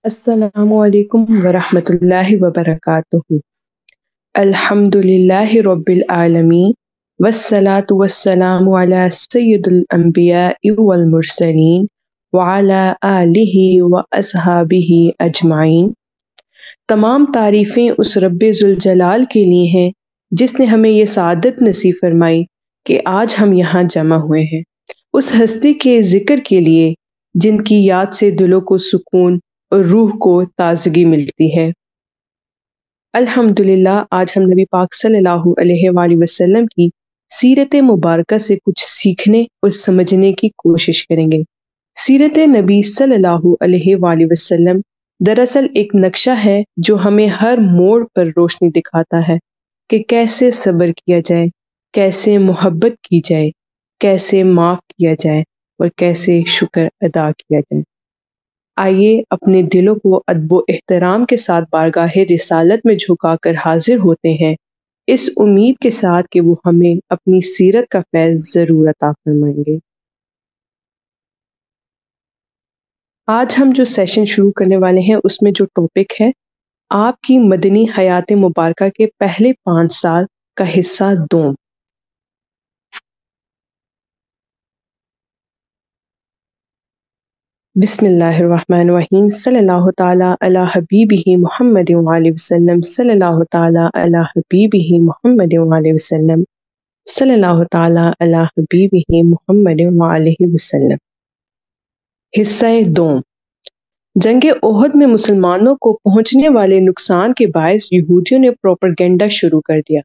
السلام علیکم ورحمۃ اللہ وبرکاتہ۔ الحمد للہ رب العالمین والصلاة والسلام علی سید الانبیاء والمرسلین وعلی آلہ واصحابہ اجمعین۔ تمام تعریفیں اس رب ذوالجلال کے لیے ہیں جس نے ہمیں یہ سعادت نصیب فرمائی کہ آج ہم یہاں جمع ہوئے ہیں، اس ہستی کے ذکر کے لیے جن کی یاد سے دلوں کو سکون اور روح کو تازگی ملتی ہے۔ الحمدللہ آج ہم نبی پاک صلی اللہ علیہ وآلہ وسلم کی سیرت مبارکہ سے کچھ سیکھنے اور سمجھنے کی کوشش کریں گے۔ سیرت نبی صلی اللہ علیہ وآلہ وسلم دراصل ایک نقشہ ہے جو ہمیں ہر موڑ پر روشنی دکھاتا ہے کہ کیسے صبر کیا جائے، کیسے محبت کی جائے، کیسے معاف کیا جائے اور کیسے شکر ادا کیا جائے۔ آئیے اپنے دلوں کو ادب و احترام کے ساتھ بارگاہ رسالت میں جھکا کر حاضر ہوتے ہیں، اس امید کے ساتھ کہ وہ ہمیں اپنی سیرت کا فیض ضرور عطا فرمائیں گے۔ آج ہم جو سیشن شروع کرنے والے ہیں اس میں جو ٹاپک ہے آپ کی مدنی حیات مبارکہ کے پہلے 5 سال کا حصہ دوم۔ بسم اللہ الرحمن الرحیم، صلی اللہ تعالیٰ علی حبیبہ محمد وآلہ وسلم، صلی اللہ تعالیٰ علی حبیبہ محمد وآلہ وسلم، صلی اللہ تعالیٰ علی حبیبہ محمد وآلہ وسلم۔ حصہ دوم۔ جنگ احد میں مسلمانوں کو پہنچنے والے نقصان کے باعث یہودیوں نے پروپیگنڈا شروع کر دیا۔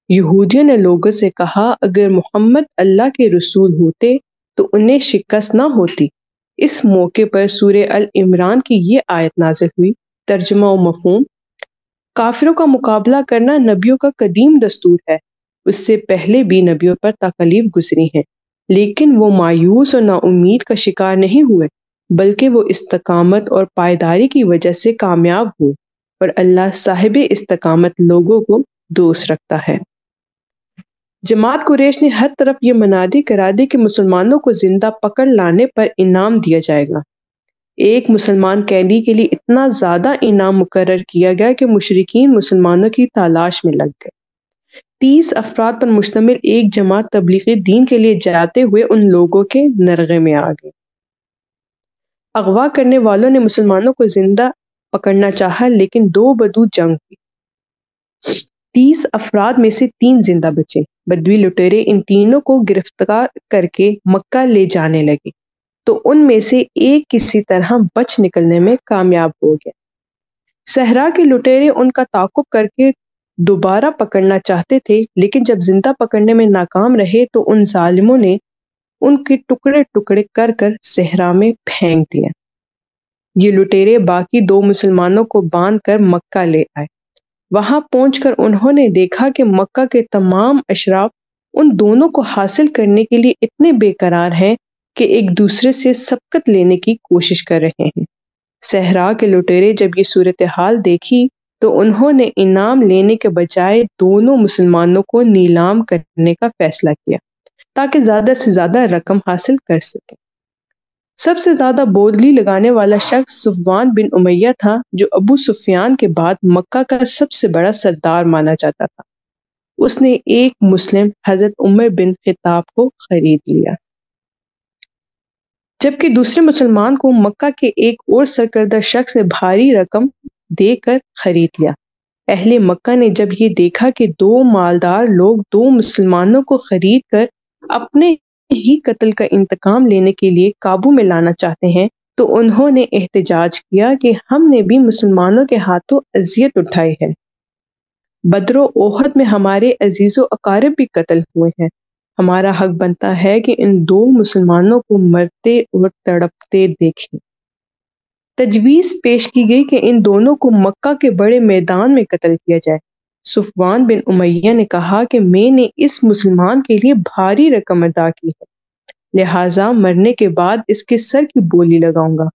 یہودیوں نے لوگوں سے کہا اگر محمد اللہ کے رسول ہوتے تو انہیں شکست نہ ہوتی۔ اس موقع پر سورہ ال-عمران کی یہ آیت نازل ہوئی۔ ترجمہ و مفہوم: کافروں کا مقابلہ کرنا نبیوں کا قدیم دستور ہے، اس سے پہلے بھی نبیوں پر تکالیف گزری ہیں، لیکن وہ مایوس اور نا امید کا شکار نہیں ہوئے، بلکہ وہ استقامت اور پائیداری کی وجہ سے کامیاب ہوئے، اور اللہ صاحب استقامت لوگوں کو دوست رکھتا ہے۔ جماعت قریش نے ہر طرف یہ منادی کرا دی کہ مسلمانوں کو زندہ پکڑ لانے پر انعام دیا جائے گا۔ ایک مسلمان قیدی کے لیے اتنا زیادہ انعام مقرر کیا گیا کہ مشرکین مسلمانوں کی تلاش میں لگ گئے۔ 30 افراد پر مشتمل ایک جماعت تبلیغ دین کے لیے جاتے ہوئے ان لوگوں کے نرغے میں آ گئی۔ اغوا کرنے والوں نے مسلمانوں کو زندہ پکڑنا چاہا لیکن دو بدو جنگ ہوئی۔ 30 افراد میں سے 3 زندہ بچے۔ بدوی لٹیرے ان تینوں کو گرفتار کر کے مکہ لے جانے لگے تو ان میں سے ایک کسی طرح بچ نکلنے میں کامیاب ہو گیا۔ صحرا کے لٹیرے ان کا تعاقب کر کے دوبارہ پکڑنا چاہتے تھے، لیکن جب زندہ پکڑنے میں ناکام رہے تو ان ظالموں نے ان کے ٹکڑے ٹکڑے کر کر صحرا میں پھینک دیا۔ یہ لٹیرے باقی 2 مسلمانوں کو باندھ کر مکہ لے آئے۔ وہاں پہنچ کر انہوں نے دیکھا کہ مکہ کے تمام اشراف ان دونوں کو حاصل کرنے کے لیے اتنے بے قرار ہیں کہ ایک دوسرے سے سبقت لینے کی کوشش کر رہے ہیں۔ صحرا کے لٹیرے جب یہ صورتحال دیکھی تو انہوں نے انعام لینے کے بجائے دونوں مسلمانوں کو نیلام کرنے کا فیصلہ کیا تاکہ زیادہ سے زیادہ رقم حاصل کر سکیں۔ سب سے زیادہ بودلی لگانے والا شخص صفوان بن امیہ تھا، جو ابو سفیان کے بعد مکہ کا سب سے بڑا سردار مانا جاتا تھا۔ اس نے ایک مسلم حضرت عمر بن خطاب کو خرید لیا، جبکہ دوسرے مسلمان کو مکہ کے ایک اور سرکردہ شخص نے بھاری رقم دے کر خرید لیا۔ اہل مکہ نے جب یہ دیکھا کہ 2 مالدار لوگ 2 مسلمانوں کو خرید کر اپنے ہی قتل کا انتقام لینے کے لیے قابو میں لانا چاہتے ہیں تو انہوں نے احتجاج کیا کہ ہم نے بھی مسلمانوں کے ہاتھوں اذیت اٹھائی ہے۔ بدر و احد میں ہمارے عزیز و اقارب بھی قتل ہوئے ہیں، ہمارا حق بنتا ہے کہ ان 2 مسلمانوں کو مرتے اور تڑپتے دیکھیں۔ تجویز پیش کی گئی کہ ان دونوں کو مکہ کے بڑے میدان میں قتل کیا جائے۔ صفوان بن امیہ نے کہا کہ میں نے اس مسلمان کے لیے بھاری رقم ادا کی ہے، لہٰذا مرنے کے بعد اس کے سر کی بولی لگاؤں گا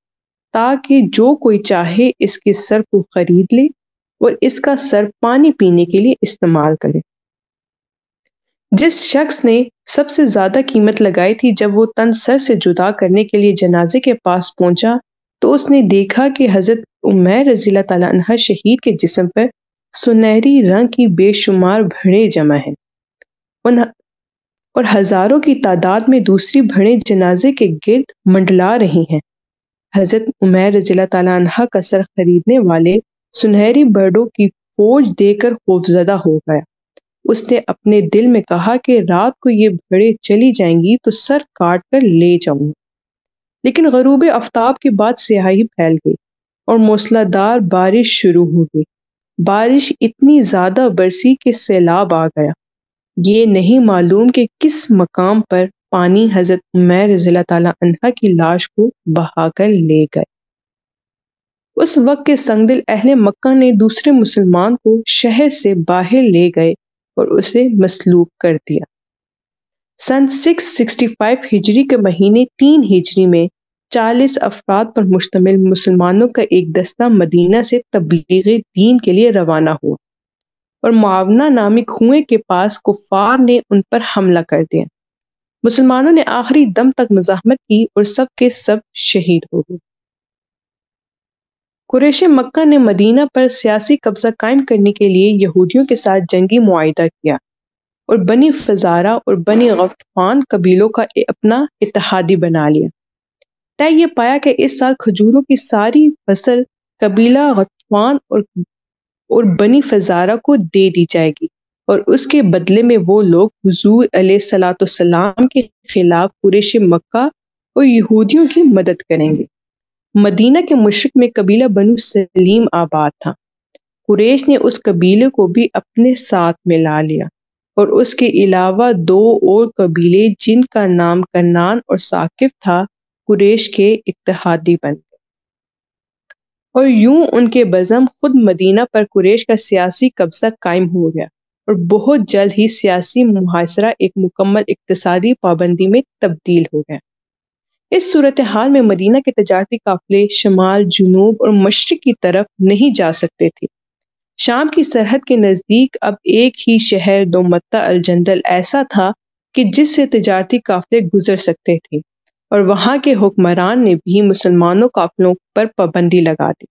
تاکہ جو کوئی چاہے اس کے سر کو خرید لے اور اس کا سر پانی پینے کے لیے استعمال کرے۔ جس شخص نے سب سے زیادہ قیمت لگائی تھی، جب وہ تن سر سے جدا کرنے کے لیے جنازے کے پاس پہنچا تو اس نے دیکھا کہ حضرت عمیر رضی اللہ تعالیٰ عنہ شہید کے جسم پر سنہری رنگ کی بے شمار بھیڑیں جمع ہیں اور ہزاروں کی تعداد میں دوسری بھیڑیں جنازے کے گرد منڈلا رہی ہیں۔ حضرت عمیر رضی اللہ تعالیٰ عنہ کا سر خریدنے والے سنہری بھیڑوں کی فوج دیکھ کر خوفزدہ ہو گیا۔ اس نے اپنے دل میں کہا کہ رات کو یہ بھیڑیں چلی جائیں گی تو سر کاٹ کر لے جاؤں گا۔ لیکن غروب آفتاب کے بعد سیاہی پھیل گئی اور موسلا دھار بارش شروع ہو گئی۔ بارش اتنی زیادہ برسی کہ سیلاب آ گیا۔ یہ نہیں معلوم کہ کس مقام پر پانی حضرت عمیر رضی اللہ تعالیٰ عنہ کی لاش کو بہا کر لے گئے۔ اس وقت کے سنگدل اہل مکہ نے دوسرے مسلمان کو شہر سے باہر لے گئے اور اسے مصلوب کر دیا۔ سن 665 ہجری کے مہینے 3 ہجری میں 40 افراد پر مشتمل مسلمانوں کا ایک دستہ مدینہ سے تبلیغ دین کے لیے روانہ ہوا اور معاونہ نامی کنویں کے پاس کفار نے ان پر حملہ کر دیا۔ مسلمانوں نے آخری دم تک مزاحمت کی اور سب کے سب شہید ہو گئے۔ قریش مکہ نے مدینہ پر سیاسی قبضہ قائم کرنے کے لیے یہودیوں کے ساتھ جنگی معاہدہ کیا اور بنی فزارہ اور بنی غطفان قبیلوں کا اپنا اتحادی بنا لیا۔ طے یہ پایا کہ اس سال کھجوروں کی ساری فصل قبیلہ غطفان اور بنی فزارہ کو دے دی جائے گی اور اس کے بدلے میں وہ لوگ حضور علیہ الصلوۃ والسلام کے خلاف قریش مکہ اور یہودیوں کی مدد کریں گے۔ مدینہ کے مشرق میں قبیلہ بنو سلیم آباد تھا۔ قریش نے اس قبیلے کو بھی اپنے ساتھ ملا لیا اور اس کے علاوہ 2 اور قبیلے جن کا نام کنان اور ثاقف تھا قریش کے اتحادی بن گئے، اور یوں ان کے بزم خود مدینہ پر قریش کا سیاسی قبضہ قائم ہو گیا اور بہت جلد ہی سیاسی محاصرہ ایک مکمل اقتصادی پابندی میں تبدیل ہو گیا۔ اس صورتحال میں مدینہ کے تجارتی قافلے شمال، جنوب اور مشرق کی طرف نہیں جا سکتے تھے۔ شام کی سرحد کے نزدیک اب ایک ہی شہر دومتہ الجندل ایسا تھا کہ جس سے تجارتی قافلے گزر سکتے تھے، اور وہاں کے حکمران نے بھی مسلمانوں قافلوں پر پابندی لگا دی۔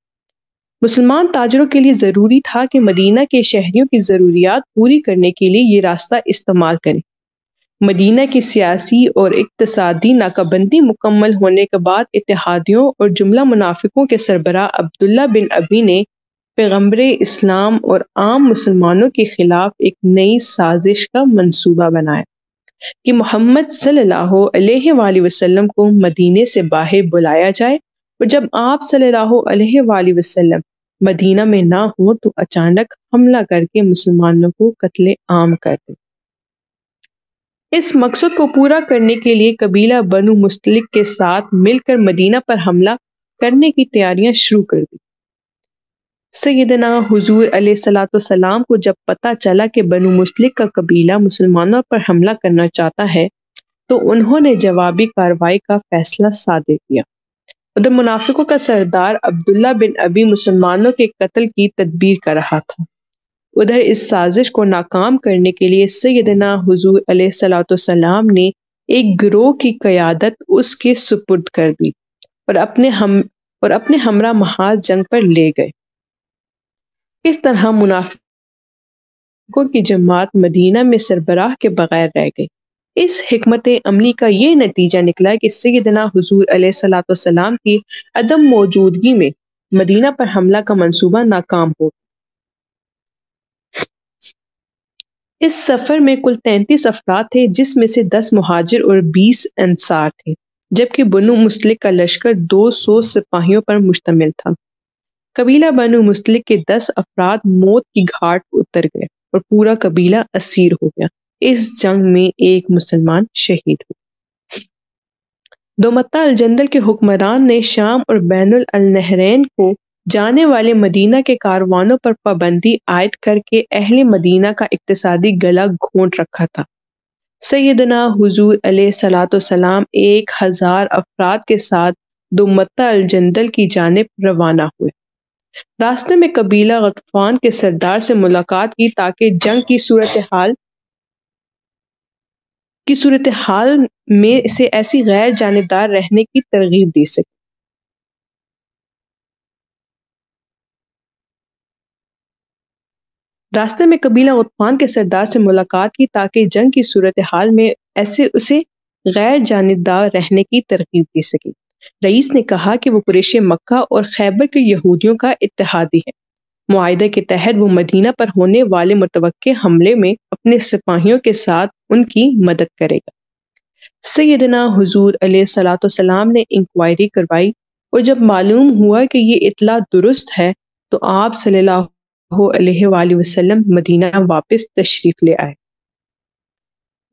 مسلمان تاجروں کے لیے ضروری تھا کہ مدینہ کے شہریوں کی ضروریات پوری کرنے کے لیے یہ راستہ استعمال کریں۔ مدینہ کی سیاسی اور اقتصادی ناکہ مکمل ہونے کے بعد اتحادیوں اور جملہ منافقوں کے سربراہ عبداللہ بن ابی نے پیغمبر اسلام اور عام مسلمانوں کے خلاف ایک نئی سازش کا منصوبہ بنایا کہ محمد صلی اللہ علیہ وآلہ وسلم کو مدینے سے باہر بلایا جائے، اور جب آپ صلی اللہ علیہ وآلہ وسلم مدینہ میں نہ ہوں تو اچانک حملہ کر کے مسلمانوں کو قتل عام کر دیں۔ اس مقصد کو پورا کرنے کے لیے قبیلہ بنو مستلق کے ساتھ مل کر مدینہ پر حملہ کرنے کی تیاریاں شروع کر دی۔ سیدنا حضور علیہ الصلوۃ والسلام کو جب پتہ چلا کہ بنو مستلق کا قبیلہ مسلمانوں پر حملہ کرنا چاہتا ہے تو انہوں نے جوابی کارروائی کا فیصلہ صادر کیا۔ ادھر منافقوں کا سردار عبداللہ بن ابی مسلمانوں کے قتل کی تدبیر کر رہا تھا۔ ادھر اس سازش کو ناکام کرنے کے لیے سیدنا حضور علیہ الصلوۃ والسلام نے ایک گروہ کی قیادت اس کے سپرد کر دی اور اپنے ہمراہ محاذ جنگ پر لے گئے۔ اس طرح منافقوں کی جماعت مدینہ میں سربراہ کے بغیر رہ گئی۔ اس حکمت عملی کا یہ نتیجہ نکلا کہ سیدنا حضور علیہ الصلوۃ والسلام کی عدم موجودگی میں مدینہ پر حملہ کا منصوبہ ناکام ہو گیا۔ اس سفر میں کل 33 افراد تھے، جس میں سے 10 مہاجر اور 20 انصار تھے، جبکہ بنو مستلق کا لشکر 200 سپاہیوں پر مشتمل تھا۔ قبیلہ بنو مستلق کے 10 افراد موت کی گھاٹ اتر گئے اور پورا قبیلہ اسیر ہو گیا۔ اس جنگ میں ایک مسلمان شہید ہوئے۔ دومتہ الجندل کے حکمران نے شام اور بین النہرین کو جانے والے مدینہ کے کاروانوں پر پابندی عائد کر کے اہل مدینہ کا اقتصادی گلا گھونٹ رکھا تھا۔ سیدنا حضور علیہ الصلوۃ والسلام 1000 افراد کے ساتھ دومتہ الجندل کی جانب روانہ ہوئے۔ راستے میں قبیلہ غطفان کے سردار سے ملاقات کی تاکہ جنگ کی صورتحال میں سے ایسی غیر جانبدار رہنے کی ترغیب دی سکے۔ راستے میں قبیلہ غطفان کے سردار سے ملاقات کی تاکہ جنگ کی صورتحال میں ایسے اسے غیر جانبدار رہنے کی ترغیب دے سکے۔ رئیس نے کہا کہ وہ قریش مکہ اور خیبر کے یہودیوں کا اتحادی ہے، معاہدے کے تحت وہ مدینہ پر ہونے والے متوقع حملے میں اپنے سپاہیوں کے ساتھ ان کی مدد کرے گا۔ سیدنا حضور علیہ الصلوۃ والسلام نے انکوائری کروائی اور جب معلوم ہوا کہ یہ اطلاع درست ہے تو آپ صلی اللہ علیہ وآلہ وسلم مدینہ واپس تشریف لے آئے۔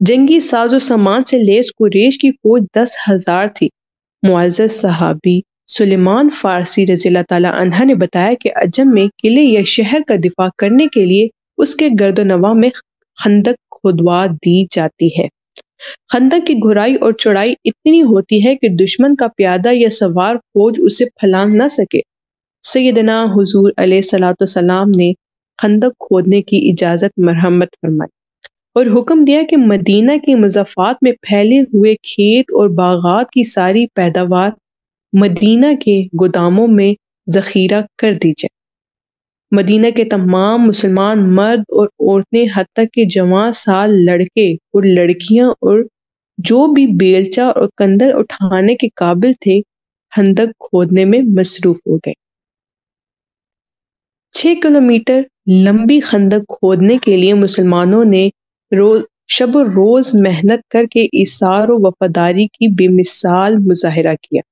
جنگی ساز و سامان سے لیس قریش کی فوج 10,000 تھی۔ معزز صحابی سلیمان فارسی رضی اللہ تعالی عنہ نے بتایا کہ عجم میں قلعے یا شہر کا دفاع کرنے کے لیے اس کے گرد و نواح میں خندق کھودوا دی جاتی ہے۔ خندق کی گہرائی اور چوڑائی اتنی ہوتی ہے کہ دشمن کا پیادہ یا سوار فوج اسے پھلانگ نہ سکے۔ سیدنا حضور علیہ الصلوۃ والسلام نے خندق کھودنے کی اجازت مرحمت فرمائی اور حکم دیا کہ مدینہ کے مضافات میں پھیلے ہوئے کھیت اور باغات کی ساری پیداوار مدینہ کے گوداموں میں ذخیرہ کر دی جائے۔ مدینہ کے تمام مسلمان مرد اور عورتیں حتیٰ کہ جوان سال لڑکے اور لڑکیاں اور جو بھی بیلچہ اور کندل اٹھانے کے قابل تھے خندق کھودنے میں مصروف ہو گئے۔ 6 کلومیٹر لمبی خندق کھودنے کے لیے مسلمانوں نے شب و روز محنت کر کے ایثار و وفاداری کی بے مثال مظاہرہ کیا۔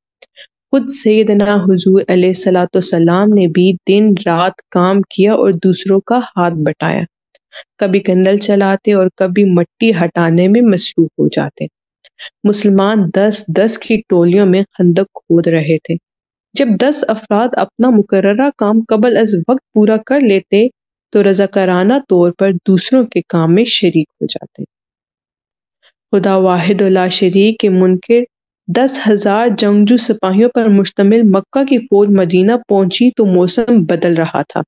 خود سیدنا حضور علیہ الصلوۃ والسلام نے بھی دن رات کام کیا اور دوسروں کا ہاتھ بٹایا، کبھی کندل چلاتے اور کبھی مٹی ہٹانے میں مصروف ہو جاتے۔ مسلمان 10 کی ٹولیوں میں خندق کھود رہے تھے۔ جب 10 افراد اپنا مقررہ کام قبل از وقت پورا کر لیتے تو رضاکارانہ طور پر دوسروں کے کام میں شریک ہو جاتے۔ خدا واحد و لا شریک کے منکر 10,000 جنگجو سپاہیوں پر مشتمل مکہ کی فوج مدینہ پہنچی تو موسم بدل رہا تھا۔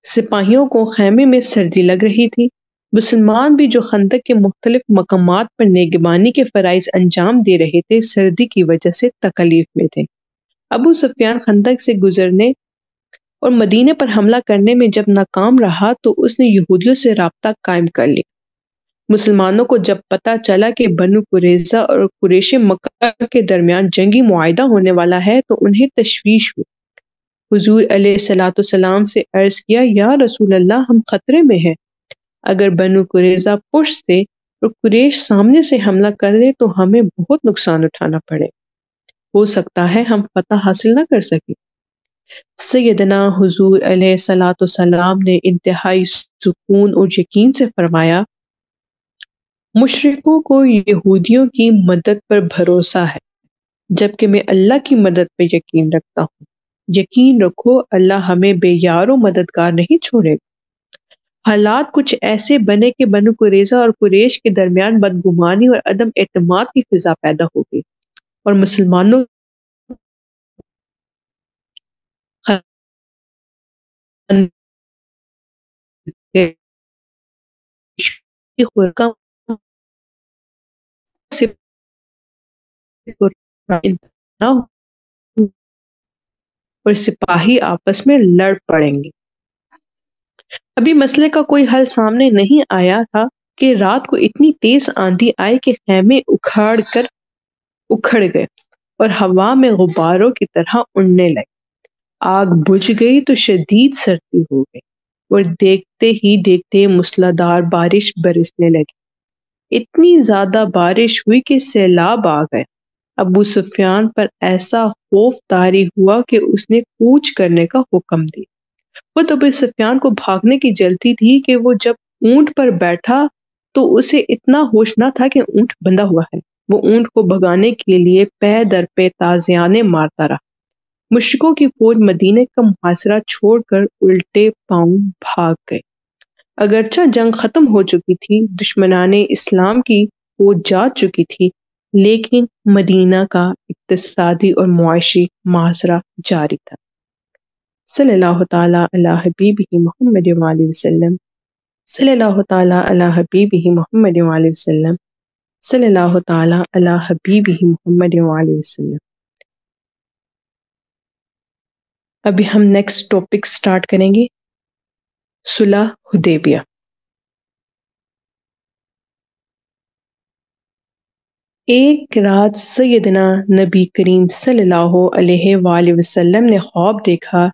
سپاہیوں کو خیمے میں سردی لگ رہی تھی۔ مسلمان بھی جو خندق کے مختلف مقامات پر نگہبانی کے فرائض انجام دے رہے تھے سردی کی وجہ سے تکلیف میں تھے۔ ابو سفیان خندق سے گزرنے اور مدینے پر حملہ کرنے میں جب ناکام رہا تو اس نے یہودیوں سے رابطہ قائم کر لیا۔ مسلمانوں کو جب پتہ چلا کہ بنو قریظہ اور قریش مکہ کے درمیان جنگی معاہدہ ہونے والا ہے تو انہیں تشویش ہوئی۔ حضور علیہ الصلوۃ والسلام سے عرض کیا، یا رسول اللہ، ہم خطرے میں ہیں۔ اگر بنو قریظہ پشت سے اور قریش سامنے سے حملہ کر دے تو ہمیں بہت نقصان اٹھانا پڑے، ہو سکتا ہے ہم فتح حاصل نہ کر سکیں۔ سیدنا حضور علیہ الصلوۃ والسلام نے انتہائی سکون اور یقین سے فرمایا، مشرکوں کو یہودیوں کی مدد پر بھروسہ ہے جبکہ میں اللہ کی مدد پہ یقین رکھتا ہوں۔ یقین رکھو اللہ ہمیں بے یار و مددگار نہیں چھوڑے گا۔ حالات کچھ ایسے بنے کہ بنو قریظہ اور قریش کے درمیان بدگمانی اور عدم اعتماد کی فضا پیدا ہو گئی اور مسلمانوں اور سپاہی آپس میں لڑ پڑیں گے۔ ابھی مسئلے کا کوئی حل سامنے نہیں آیا تھا کہ رات کو اتنی تیز آندھی آئی کہ خیمے اکھڑ گئے اور ہوا میں غباروں کی طرح اڑنے لگے۔ آگ بجھ گئی تو شدید سردی ہو گئی اور دیکھتے ہی دیکھتے موسلادھار بارش برسنے لگی۔ اتنی زیادہ بارش ہوئی کہ سیلاب آ گئے۔ ابو سفیان پر ایسا خوف طاری ہوا کہ اس نے کوچ کرنے کا حکم دیا۔ خود ابو سفیان کو بھاگنے کی جلدی تھی کہ وہ جب اونٹ پر بیٹھا تو اسے اتنا ہوش نہ تھا کہ اونٹ بندھا ہوا ہے۔ وہ اونٹ کو بھگانے کے لیے پے در پے تازیانے مارتا رہا۔ مشرکوں کی فوج مدینے کا محاصرہ چھوڑ کر الٹے پاؤں بھاگ گئے۔ اگرچہ جنگ ختم ہو چکی تھی، دشمنان اسلام کی فوج جا چکی تھی، لیکن مدینہ کا اقتصادی اور معاشی محاصرہ جاری تھا۔ صلی اللہ تعالی علی حبیبہ محمد وآلہ وسلم، صلی اللہ تعالی علی حبیبہ محمد وآلہ وسلم، صلی اللہ تعالی علی حبیبہ محمد وآلہ وسلم۔ ابھی ہم نیکسٹ ٹاپک سٹارٹ کریں گے۔ صلح حدیبیہ۔ ایک رات سیدنا نبی کریم صلی اللہ علیہ وآلہ وسلم نے خواب دیکھا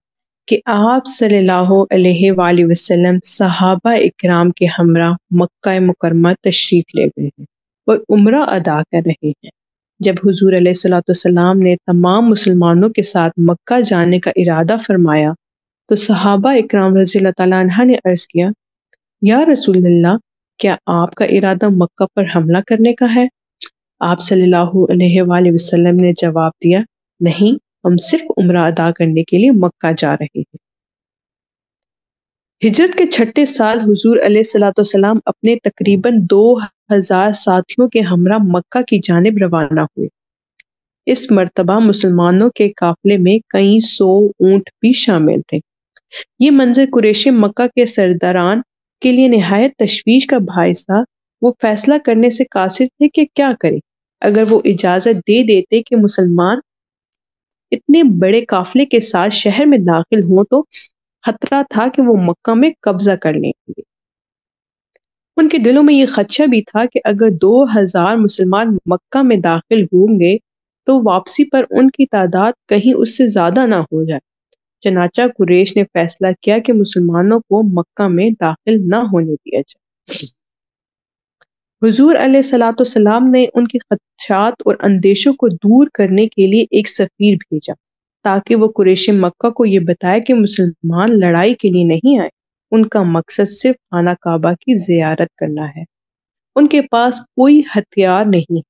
کہ آپ صلی اللہ علیہ وآلہ وسلم صحابہ اکرام کے ہمراہ مکہ مکرمہ تشریف لے گئے ہیں اور عمرہ ادا کر رہے ہیں۔ جب حضور علیہ الصلوۃ والسلام نے تمام مسلمانوں کے ساتھ مکہ جانے کا ارادہ فرمایا تو صحابہ اکرام رضی اللہ تعالیٰ عنہ نے عرض کیا، یا رسول اللہ، کیا آپ کا ارادہ مکہ پر حملہ کرنے کا ہے؟ آپ صلی اللہ علیہ وآلہ وسلم نے جواب دیا، نہیں، ہم صرف عمرہ ادا کرنے کے لیے مکہ جا رہے ہیں۔ ہجرت کے چھٹے سال حضور علیہ الصلوۃ والسلام اپنے تقریباً 2000 ساتھیوں کے ہمراہ مکہ کی جانب روانہ ہوئے۔ اس مرتبہ مسلمانوں کے قافلے میں کئی سو اونٹ بھی شامل تھے۔ یہ منظر قریش مکہ کے سرداران کے لیے نہایت تشویش کا باعث تھا۔ وہ فیصلہ کرنے سے قاصر تھے کہ کیا کریں۔ اگر وہ اجازت دے دیتے کہ مسلمان اتنے بڑے قافلے کے ساتھ شہر میں داخل ہوں تو خطرہ تھا کہ وہ مکہ میں قبضہ کر لیں گے۔ ان کے دلوں میں یہ خدشہ بھی تھا کہ اگر 2000 مسلمان مکہ میں داخل ہوں گے تو واپسی پر ان کی تعداد کہیں اس سے زیادہ نہ ہو جائے۔ چنانچہ قریش نے فیصلہ کیا کہ مسلمانوں کو مکہ میں داخل نہ ہونے دیا جائے۔ حضور علیہ الصلوۃ والسلام نے ان کے خدشات اور اندیشوں کو دور کرنے کے لیے ایک سفیر بھیجا تاکہ وہ قریش مکہ کو یہ بتائے کہ مسلمان لڑائی کے لیے نہیں آئے، ان کا مقصد صرف خانہ کعبہ کی زیارت کرنا ہے۔ ان کے پاس کوئی ہتھیار نہیں،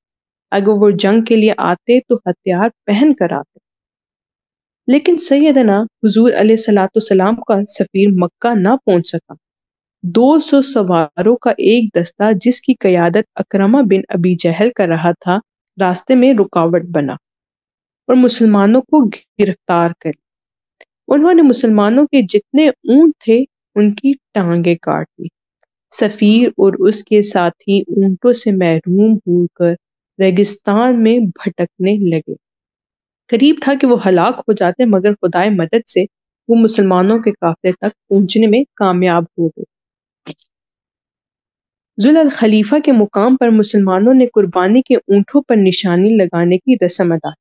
اگر وہ جنگ کے لیے آتے تو ہتھیار پہن کر آتے۔ لیکن سیدنا حضور علیہ الصلوۃ والسلام کا سفیر مکہ نہ پہنچ سکا۔ 200 سواروں کا ایک دستہ جس کی قیادت اکرمہ بن ابی جہل کر رہا تھا، راستے میں رکاوٹ بنا اور مسلمانوں کو گرفتار کر لیا۔ انہوں نے مسلمانوں کے جتنے اونٹ تھے ان کی ٹانگیں کاٹ لی۔ سفیر اور اس کے ساتھی اونٹوں سے محروم ہو کر ریگستان میں بھٹکنے لگے۔ قریب تھا کہ وہ ہلاک ہو جاتے، مگر خدائے مدد سے وہ مسلمانوں کے قافلے تک پہنچنے میں کامیاب ہو گئے۔ ذو الخلیفہ کے مقام پر مسلمانوں نے قربانی کے اونٹوں پر نشانی لگانے کی رسم ادا کی۔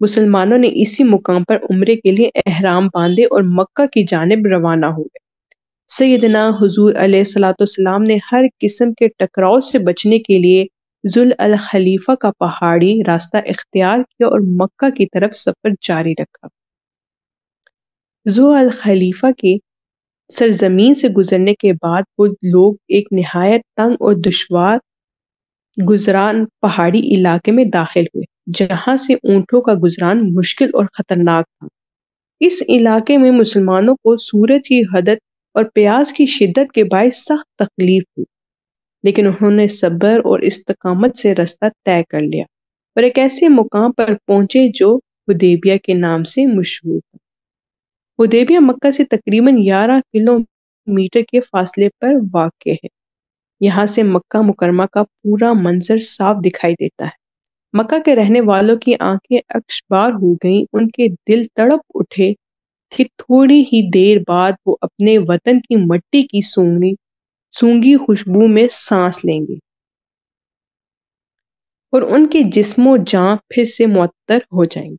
مسلمانوں نے اسی مقام پر عمرے کے لیے احرام باندھے اور مکہ کی جانب روانہ ہوئے۔ سیدنا حضور علیہ الصلوۃ والسلام نے ہر قسم کے ٹکراؤ سے بچنے کے لیے ذو الخلیفہ کا پہاڑی راستہ اختیار کیا اور مکہ کی طرف سفر جاری رکھا۔ ذو الخلیفہ کی سرزمین سے گزرنے کے بعد وہ لوگ ایک نہایت تنگ اور دشوار گزران پہاڑی علاقے میں داخل ہوئے، جہاں سے اونٹوں کا گزران مشکل اور خطرناک تھا۔ اس علاقے میں مسلمانوں کو سورج کی حدت اور پیاس کی شدت کے باعث سخت تکلیف ہوئی، لیکن انہوں نے صبر اور استقامت سے راستہ طے کر لیا اور ایک ایسے مقام پر پہنچے جو حدیبیہ کے نام سے مشہور تھا۔ حدیبیہ مکہ سے تقریباً 11 کلومیٹر کے فاصلے پر واقع ہے۔ یہاں سے مکہ مکرمہ کا پورا منظر صاف دکھائی دیتا ہے۔ مکہ کے رہنے والوں کی آنکھیں اشکبار ہو گئیں، ان کے دل تڑپ اٹھے کہ تھوڑی ہی دیر بعد وہ اپنے وطن کی مٹی کی سونگھی خوشبو میں سانس لیں گے اور ان کے جسم و جاں پھر سے معطر ہو جائیں گے۔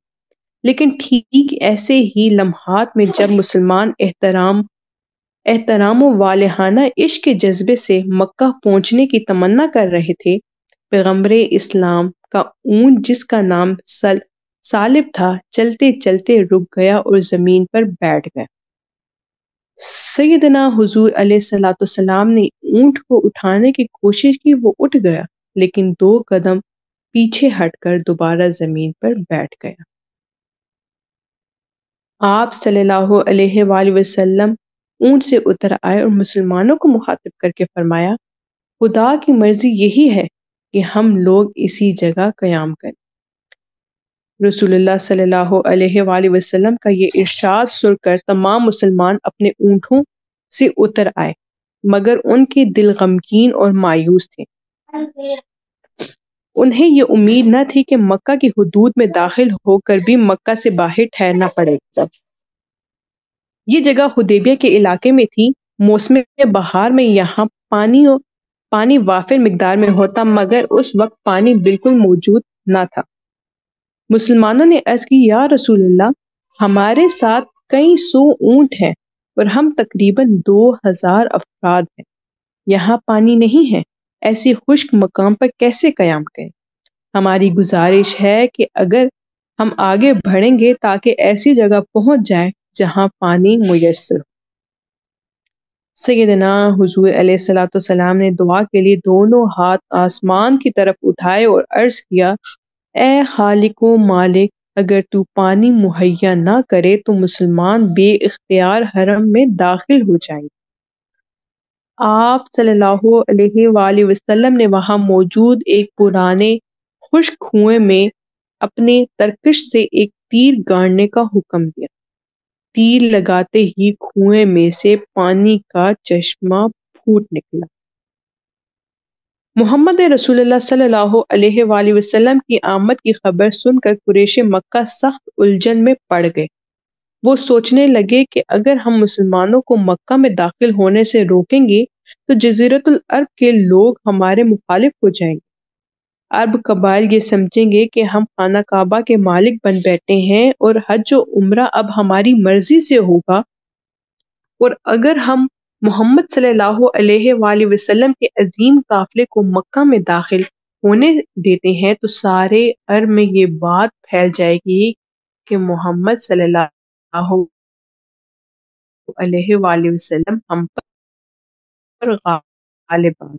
لیکن ٹھیک ایسے ہی لمحات میں جب مسلمان احترام و والہانہ عشق کے جذبے سے مکہ پہنچنے کی تمنا کر رہے تھے، پیغمبر اسلام کا اونٹ جس کا نام سالب تھا، چلتے چلتے رک گیا اور زمین پر بیٹھ گیا۔ سیدنا حضور علیہ الصلوۃ والسلام نے اونٹ کو اٹھانے کی کوشش کی، وہ اٹھ گیا لیکن 2 قدم پیچھے ہٹ کر دوبارہ زمین پر بیٹھ گیا۔ آپ صلی اللہ علیہ وآلہ وسلم اونٹ سے اتر آئے اور مسلمانوں کو مخاطب کر کے فرمایا، خدا کی مرضی یہی ہے کہ ہم لوگ اسی جگہ قیام کریں۔ رسول اللہ صلی اللہ علیہ وآلہ وسلم کا یہ ارشاد سن کر تمام مسلمان اپنے اونٹوں سے اتر آئے، مگر ان کے دل غمگین اور مایوس تھے۔ انہیں یہ امید نہ تھی کہ مکہ کی حدود میں داخل ہو کر بھی مکہ سے باہر ٹھہرنا پڑے گا۔ یہ جگہ حدیبیہ کے علاقے میں تھی موسم بہار میں یہاں پانی وافر مقدار میں ہوتا، مگر اس وقت پانی بالکل موجود نہ تھا۔ مسلمانوں نے عرض کی، یا رسول اللہ، ہمارے ساتھ کئی سو اونٹ ہیں اور ہم تقریباً 2000 افراد ہیں، یہاں پانی نہیں ہے، ایسی خشک مقام پر کیسے قیام کریں؟ ہماری گزارش ہے کہ اگر ہم آگے بڑھیں گے تاکہ ایسی جگہ پہنچ جائیں جہاں پانی میسر ہو۔ سیدنا حضور علیہ الصلوۃ والسلام نے دعا کے لیے دونوں ہاتھ آسمان کی طرف اٹھائے اور عرض کیا، اے خالق و مالک، اگر تو پانی مہیا نہ کرے تو مسلمان بے اختیار حرم میں داخل ہو جائیں۔ آپ صلی اللہ علیہ وآلہ وسلم نے وہاں موجود ایک پرانے خشک کنویں میں اپنے ترکش سے ایک تیر گاڑنے کا حکم دیا۔ تیر لگاتے ہی کنویں میں سے پانی کا چشمہ پھوٹ نکلا۔ محمد رسول اللہ صلی اللہ علیہ وآلہ وسلم کی آمد کی خبر سن کر قریش مکہ سخت الجھن میں پڑ گئے۔ وہ سوچنے لگے کہ اگر ہم مسلمانوں کو مکہ میں داخل ہونے سے روکیں گے تو جزیرۃ العرب کے لوگ ہمارے مخالف ہو جائیں گے۔ عرب قبائل یہ سمجھیں گے کہ ہم خانہ کعبہ کے مالک بن بیٹھے ہیں اور حج و عمرہ اب ہماری مرضی سے ہوگا، اور اگر ہم محمد صلی اللہ علیہ وآلہ وسلم کے عظیم قافلے کو مکہ میں داخل ہونے دیتے ہیں تو سارے عرب میں یہ بات پھیل جائے گی کہ محمد صلی اللہ علیہ وآلہ وسلم ہم پر غالب آ گئے۔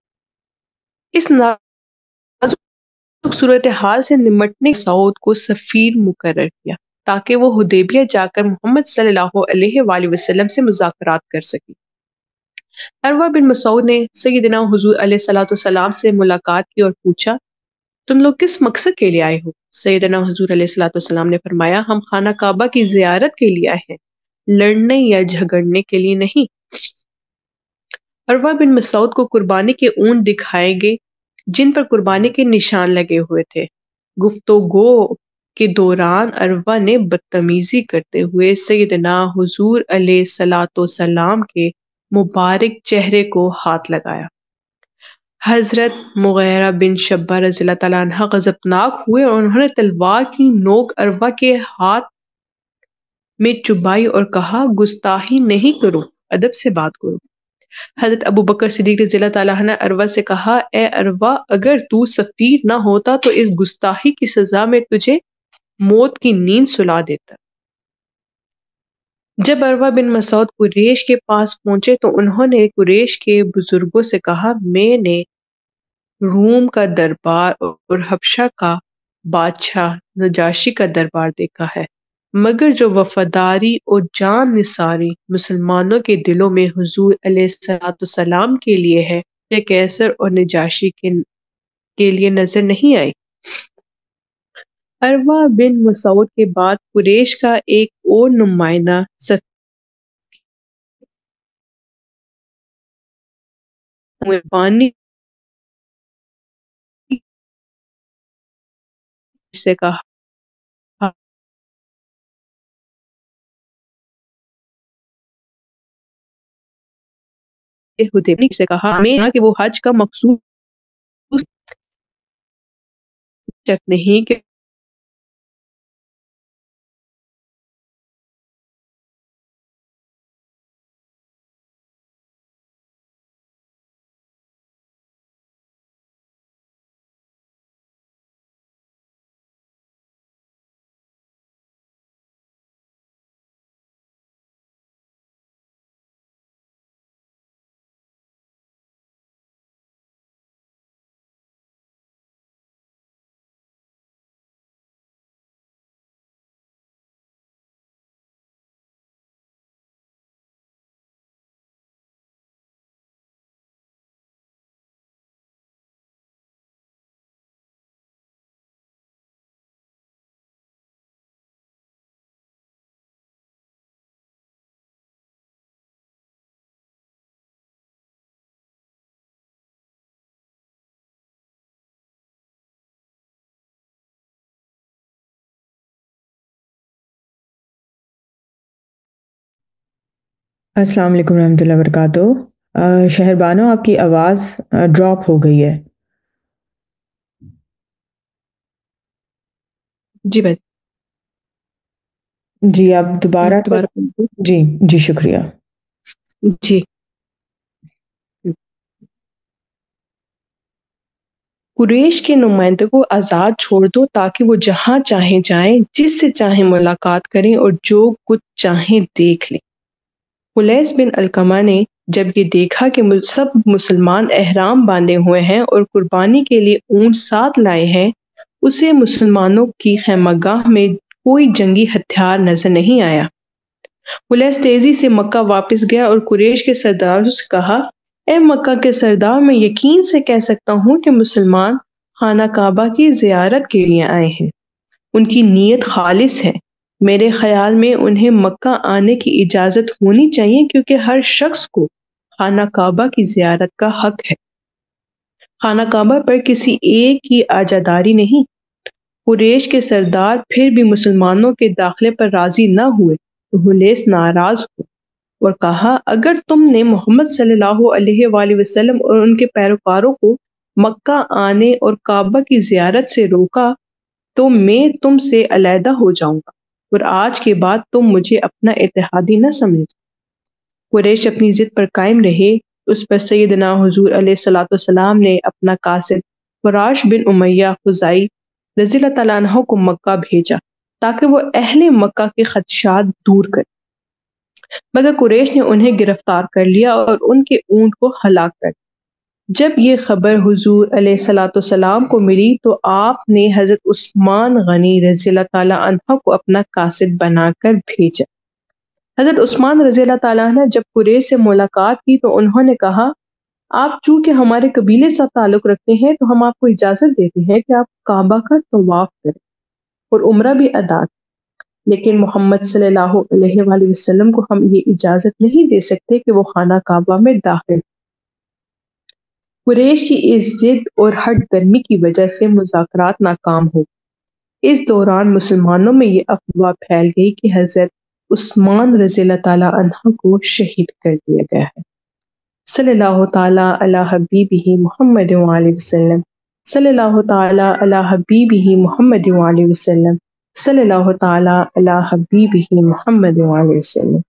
اس صورتحال سے نمٹنے سعود کو سفیر مقرر کیا تاکہ وہ حدیبیہ جا کر محمد صلی اللہ علیہ وآلہ وسلم سے مذاکرات کر سکے۔ عروہ بن مسعود نے سیدنا حضور علیہ الصلوۃ والسلام سے ملاقات کی اور پوچھا، تم لوگ کس مقصد کے لیے آئے ہو؟ سیدنا حضور علیہ الصلوۃ والسلام نے فرمایا، ہم خانہ کعبہ کی زیارت کے لیے آئے ہیں، لڑنے یا جھگڑنے کے لیے نہیں۔ عروہ بن مسعود کو قربانی کے اونٹ دکھائے گئے جن پر قربانی کے نشان لگے ہوئے تھے۔ گفتگو کے دوران عروہ نے بدتمیزی کرتے ہوئے سیدنا حضور علیہ الصلوۃ والسلام کے مبارک چہرے کو ہاتھ لگایا۔ حضرت مغیرہ بن شعبہ رضی اللہ تعالیٰ عنہ غضبناک ہوئے اور انہوں نے تلوار کی نوک عروہ کے ہاتھ میں چبھائی اور کہا، گستاخی نہیں کرو، ادب سے بات کرو۔ حضرت ابوبکر صدیق رضی اللہ تعالیٰ عنہ نے عروہ سے کہا، اے عروہ، اگر تو سفیر نہ ہوتا تو اس گستاخی کی سزا میں تجھے موت کی نیند سلا دیتا۔ جب عروہ بن مسعود قریش کے پاس پہنچے تو انہوں نے قریش کے بزرگوں سے کہا، میں نے روم کا دربار اور حبشہ کا بادشاہ نجاشی کا دربار دیکھا ہے، مگر جو وفاداری اور جان نثاری مسلمانوں کے دلوں میں حضور علیہ السلام کے لیے ہے، یہ کیسر اور نجاشی کے لیے نظر نہیں آئی۔ عروہ بن مسعود کے بعد قریش کا ایک اور نمائندہ پانی سے کہا کہ وہ حج کا مخصوص شک نہیں کہ السلام علیکم ورحمۃ اللہ وبرکاتہ۔ شہر بانو آپ کی آواز ڈراپ ہو گئی ہے۔ جی بھائی جی آپ دوبارہ دوبارہ پوچھیں۔ جی جی شکریہ۔ جی، قریش کے نمائندے کو آزاد چھوڑ دو تاکہ وہ جہاں چاہیں جائیں، جس سے چاہیں ملاقات کریں اور جو کچھ چاہیں دیکھ لیں۔ خلیس بن علقمہ نے جب یہ دیکھا کہ سب مسلمان احرام باندھے ہوئے ہیں اور قربانی کے لیے اونٹ ساتھ لائے ہیں، اسے مسلمانوں کی خیمہ گاہ میں کوئی جنگی ہتھیار نظر نہیں آیا۔ خلیس تیزی سے مکہ واپس گیا اور قریش کے سرداروں سے کہا، اے مکہ کے سردار، میں یقین سے کہہ سکتا ہوں کہ مسلمان خانہ کعبہ کی زیارت کے لیے آئے ہیں۔ ان کی نیت خالص ہے۔ میرے خیال میں انہیں مکہ آنے کی اجازت ہونی چاہیے، کیونکہ ہر شخص کو خانہ کعبہ کی زیارت کا حق ہے۔ خانہ کعبہ پر کسی ایک کی آجاداری نہیں۔ قریش کے سردار پھر بھی مسلمانوں کے داخلے پر راضی نہ ہوئے تو خلیس ناراض ہوئے اور کہا، اگر تم نے محمد صلی اللہ علیہ وآلہ وسلم اور ان کے پیروکاروں کو مکہ آنے اور کعبہ کی زیارت سے روکا تو میں تم سے علیحدہ ہو جاؤں گا، اور آج کے بعد تم مجھے اپنا اتحادی نہ سمجھ۔ قریش اپنی ضد پر قائم رہے۔ اس پر سیدنا حضور علیہ الصلوۃ والسلام نے اپنا قاصد فراش بن امیہ خزاعی رضی اللہ تعالیٰ عنہ کو مکہ بھیجا تاکہ وہ اہل مکہ کے خدشات دور کرے، مگر قریش نے انہیں گرفتار کر لیا اور ان کے اونٹ کو ہلاک کر دیا۔ جب یہ خبر حضور علیہ الصلوۃ والسلام کو ملی تو آپ نے حضرت عثمان غنی رضی اللہ تعالیٰ عنہ کو اپنا قاصد بنا کر بھیجا۔ حضرت عثمان رضی اللہ تعالیٰ عنہ جب قریش سے ملاقات کی تو انہوں نے کہا، آپ چونکہ ہمارے قبیلے سے تعلق رکھتے ہیں تو ہم آپ کو اجازت دیتے ہیں کہ آپ کعبہ کا طواف کریں اور عمرہ بھی ادا کریں، لیکن محمد صلی اللہ علیہ وآلہ وسلم کو ہم یہ اجازت نہیں دے سکتے کہ وہ خانہ کعبہ میں داخل۔ قریش کی اس ضد اور ہٹ درمی کی وجہ سے مذاکرات ناکام ہو۔ اس دوران مسلمانوں میں یہ افواہ پھیل گئی کہ حضرت عثمان رضی اللہ تعالیٰ عنہ کو شہید کر دیا گیا ہے۔ صلی اللہ تعالیٰ علی حبیبہ محمد وآلہ وسلم۔ صلی اللہ تعالیٰ علی حبیبہ محمد وآلہ وسلم۔ صلی اللہ تعالیٰ علی حبیبہ محمد وآلہ وسلم۔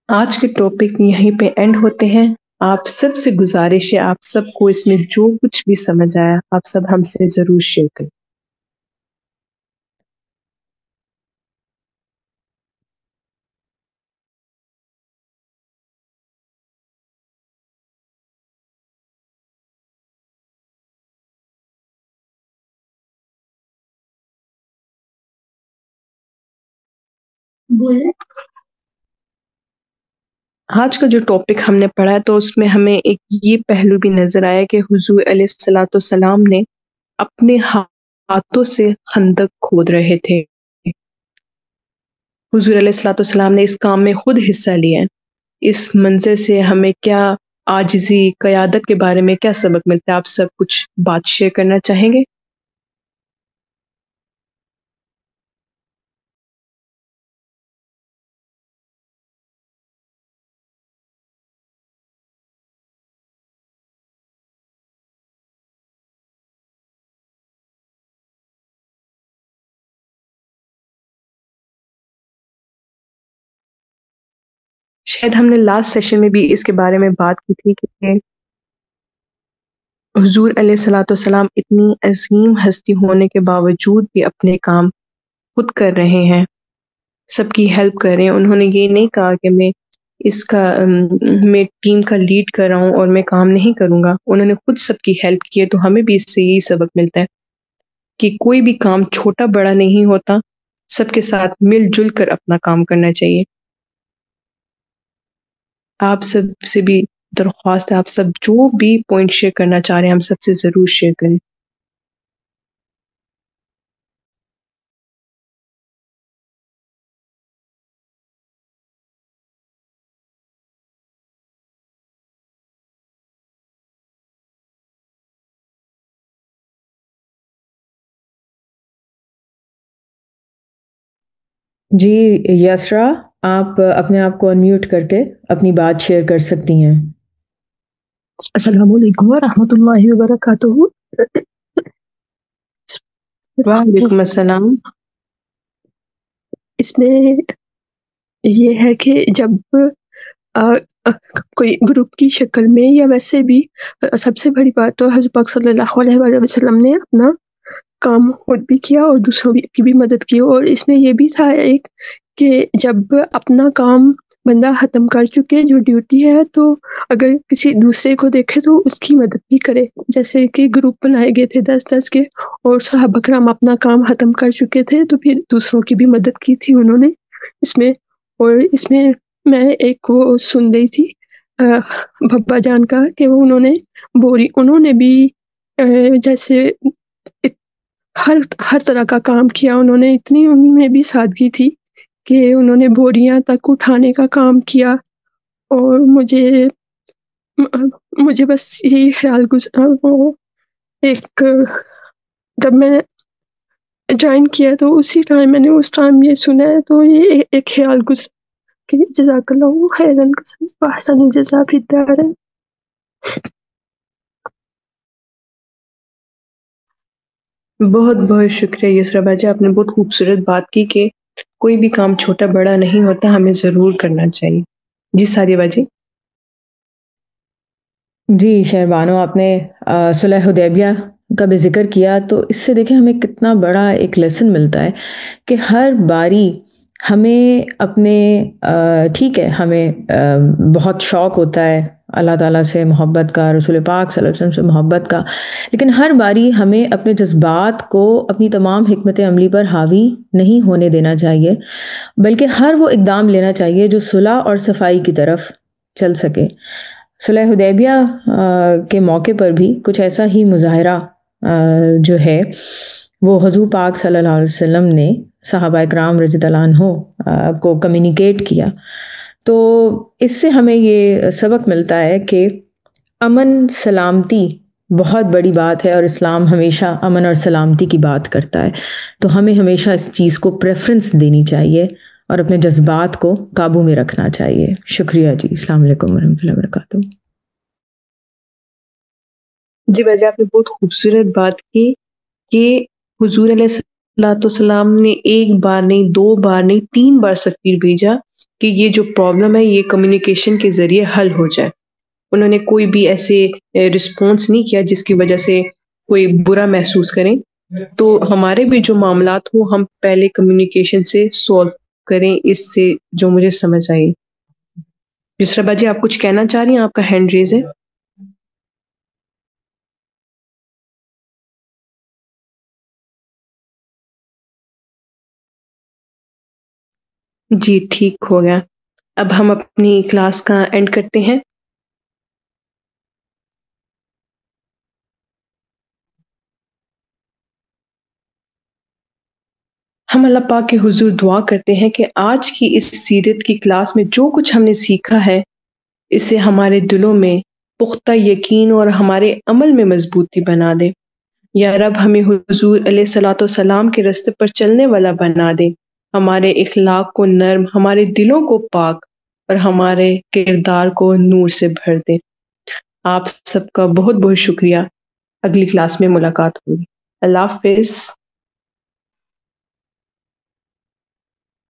آج کے ٹاپک یہیں پہ اینڈ ہوتے ہیں۔ آپ سب سے گزارش ہے، آپ سب کو اس میں جو کچھ بھی سمجھ آیا آپ سب ہم سے ضرور شیئر کریں۔ آج کا جو ٹاپک ہم نے پڑھا تو اس میں ہمیں ایک یہ پہلو بھی نظر آیا کہ حضور علیہ الصلوۃ والسلام نے اپنے ہاتھوں سے خندق کھود رہے تھے۔ حضور علیہ الصلوۃ والسلام نے اس کام میں خود حصہ لیا ہے۔ اس منظر سے ہمیں کیا عاجزی، قیادت کے بارے میں کیا سبق ملتا ہے؟ آپ سب کچھ بات شیئر کرنا چاہیں گے؟ شاید ہم نے لاسٹ سیشن میں بھی اس کے بارے میں بات کی تھی کہ حضور علیہ الصلوۃ والسلام اتنی عظیم ہستی ہونے کے باوجود بھی اپنے کام خود کر رہے ہیں، سب کی ہیلپ کر رہے ہیں۔ انہوں نے یہ نہیں کہا کہ میں ٹیم کا لیڈ کر رہا ہوں اور میں کام نہیں کروں گا۔ انہوں نے خود سب کی ہیلپ کی ہے۔ تو ہمیں بھی اس سے یہی سبق ملتا ہے کہ کوئی بھی کام چھوٹا بڑا نہیں ہوتا، سب کے ساتھ مل جل کر اپنا کام کرنا چاہیے۔ آپ سب سے بھی درخواست ہے، آپ سب جو بھی پوائنٹ شیئر کرنا چاہ رہے ہیں ہم سب سے ضرور شیئر کریں۔ جی یسرا، آپ اپنے آپ کو انمیوٹ کر کے اپنی بات شیئر کر سکتی ہیں۔ السلام علیکم ورحمۃ اللہ وبرکاتہ۔ وعلیکم السلام۔ اس میں یہ ہے کہ جب کوئی گروپ کی شکل میں یا ویسے بھی سب سے بڑی بات تو حضرت پاک صلی اللہ علیہ وآلہ وسلم نے اپنا کام خود بھی کیا اور دوسروں کی بھی مدد کی، اور اس میں یہ بھی تھا ایک کہ جب اپنا کام بندہ ختم کر چکے جو ڈیوٹی ہے، تو اگر کسی دوسرے کو دیکھے تو اس کی مدد بھی کرے، جیسے کہ گروپ بنائے گئے تھے 10-10 کے، اور صحابہ کرام اپنا کام ختم کر چکے تھے تو پھر دوسروں کی بھی مدد کی تھی انہوں نے اس میں۔ اور اس میں میں ایک وہ سن رہی تھی بھپا جان کا کہ وہ انہوں نے بھی جیسے ہر طرح کا کام کیا، انہوں نے اتنی ان میں بھی سادگی تھی کہ انہوں نے بوریاں تک اٹھانے کا کام کیا۔ اور مجھے بس یہی خیال ایک جب میں جوائن کیا تو اسی ٹائم میں نے اس ٹائم یہ سنا ہے، تو یہ ایک خیال کہ جزاک اللہ خیرن احسن الجزا فی الدارین۔ بہت بہت شکریہ یسرا باجی، آپ نے بہت خوبصورت بات کی کہ کوئی بھی کام چھوٹا بڑا نہیں ہوتا، ہمیں ضرور کرنا چاہیے۔ جی ساریہ باجی۔ جی شہر بانو، آپ نے صلح حدیبیہ کا بھی ذکر کیا، تو اس سے دیکھیں ہمیں کتنا بڑا ایک لیسن ملتا ہے کہ ہر باری ہمیں اپنے ٹھیک ہے، ہمیں بہت شوق ہوتا ہے اللہ تعالیٰ سے محبت کا، رسول پاک صلی اللہ علیہ وسلم سے محبت کا، لیکن ہر باری ہمیں اپنے جذبات کو اپنی تمام حکمت عملی پر حاوی نہیں ہونے دینا چاہیے، بلکہ ہر وہ اقدام لینا چاہیے جو صلح اور صفائی کی طرف چل سکے۔ صلح حدیبیہ کے موقع پر بھی کچھ ایسا ہی مظاہرہ جو ہے وہ حضور پاک صلی اللہ علیہ وسلم نے صحابہ اکرام رضی اللہ عنہ کو کمیونیکیٹ کیا۔ تو اس سے ہمیں یہ سبق ملتا ہے کہ امن سلامتی بہت بڑی بات ہے، اور اسلام ہمیشہ امن اور سلامتی کی بات کرتا ہے، تو ہمیں ہمیشہ اس چیز کو پریفرنس دینی چاہیے اور اپنے جذبات کو قابو میں رکھنا چاہیے۔ شکریہ جی، السلام علیکم ورحمۃ اللہ وبرکاتہ۔ جی باجی، آپ نے بہت خوبصورت بات کی کہ حضور علیہ الصلوۃ والسلام نے ایک بار نہیں، 2 بار نہیں، 3 بار سفیر بھیجا کہ یہ جو پرابلم ہے یہ کمیونیکیشن کے ذریعے حل ہو جائے۔ انہوں نے کوئی بھی ایسے رسپونس نہیں کیا جس کی وجہ سے کوئی برا محسوس کریں۔ تو ہمارے بھی جو معاملات ہوں ہم پہلے کمیونیکیشن سے سولو کریں، اس سے جو مجھے سمجھ آئی۔ یسرا باجی، آپ کچھ کہنا چاہ رہی ہیں؟ آپ کا ہینڈ ریز ہے۔ جی ٹھیک ہو گیا۔ اب ہم اپنی کلاس کا اینڈ کرتے ہیں۔ ہم اللہ پاک کے حضور دعا کرتے ہیں کہ آج کی اس سیرت کی کلاس میں جو کچھ ہم نے سیکھا ہے، اس سے ہمارے دلوں میں پختہ یقین اور ہمارے عمل میں مضبوطی بنا دے۔ یا رب، ہمیں حضور علیہ الصلوۃ والسلام کے راستے پر چلنے والا بنا دے، ہمارے اخلاق کو نرم، ہمارے دلوں کو پاک اور ہمارے کردار کو نور سے بھر دے۔ آپ سب کا بہت بہت شکریہ۔ اگلی کلاس میں ملاقات ہوگی۔ اللہ حافظ۔